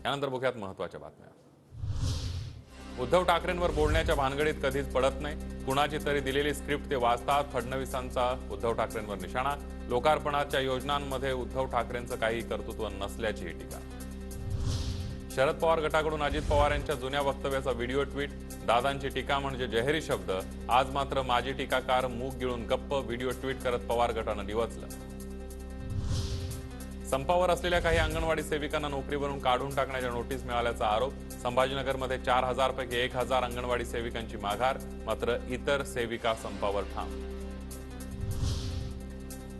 यानंतर बघूयात महत्त्वाच्या बातम्या। उद्धव ठाकरेंवर बोलण्याच्या भानगडीत कधीच पडत नाही। कुणाची तरी दिलेली स्क्रिप्ट ते वाचतात। फडणवीसांचा उद्धव ठाकरेंवर निशाणा। लोकार्पणाच्या योजनांमध्ये उद्धव ठाकरेंचं काही कर्तृत्व नसल्याची टीका। शरद पवार गटाकडून अजित पवार यांच्या जुन्या वक्तव्याचा व्हिडिओ ट्विट। दादांची टीका म्हणजे जहेरी शब्द। आज मात्र माजी टीकाकार मूग गिळून गप्प। व्हिडिओ ट्विट करत पवार गटानं डिवचलं। संपावर असलेल्या काही अंगणवाडी सेविकांना नोकरीवरून काढून टाकण्याच्या नोटीस मिळाल्याचा आरोप। संभाजीनगरमध्ये 4000 पैकी 1000 अंगणवाडी सेविकांची माघार। मात्र इतर सेविका संपावर ठाम।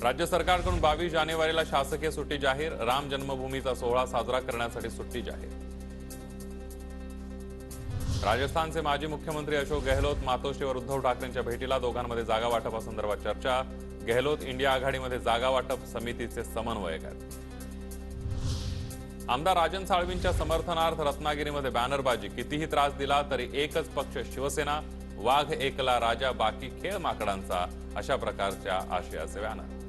राज्य सरकारकडून 22 जानेवारीला शासकीय सुट्टी जाहीर। राम जन्मभूमीचा सोहळा साजरा करण्यासाठी सुट्टी जाहीर। राजस्थानचे माजी मुख्यमंत्री अशोक गेहलोत मातोश्रीवर उद्धव ठाकरेंच्या भेटीला। दोघांमध्ये जागा वाटपासंदर्भात चर्चा। गेहलोत इंडिया आघाडीमध्ये जागा वाटप समितीचे समन्वयक आहेत। आमदार राजन साळवींच्या समर्थनार्थ रत्नागिरीमध्ये बॅनरबाजी। कितीही त्रास दिला तरी एकच पक्ष शिवसेना। वाघ एकला राजा बाकी खेळ माकडांचा, अशा प्रकारच्या आशयाचे बॅनर।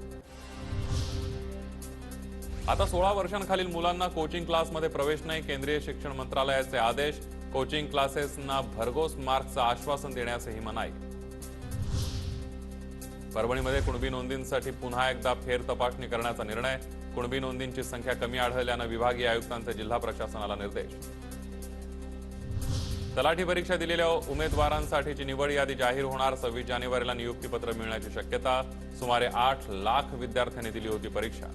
आता 16 वर्षांखालील मुलांना कोचिंग क्लासमध्ये प्रवेश नाही। केंद्रीय शिक्षण मंत्रालयाचे आदेश। कोचिंग क्लासेसना भरघोस मार्क्सचं आश्वासन देण्यासही मनाई। परभणीमध्ये कुणबी नोंदींसाठी पुन्हा एकदा फेर तपासणी करण्याचा निर्णय। कुणबी नोंदींची संख्या कमी आढळल्यानं विभागीय आयुक्तांचे जिल्हा प्रशासनाला निर्देश। तलाठी परीक्षा दिलेल्या उमेदवारांसाठीची निवड यादी जाहीर होणार। 26 जानेवारीला नियुक्तीपत्र मिळण्याची शक्यता। सुमारे 8 लाख विद्यार्थ्यांनी दिली होती परीक्षा।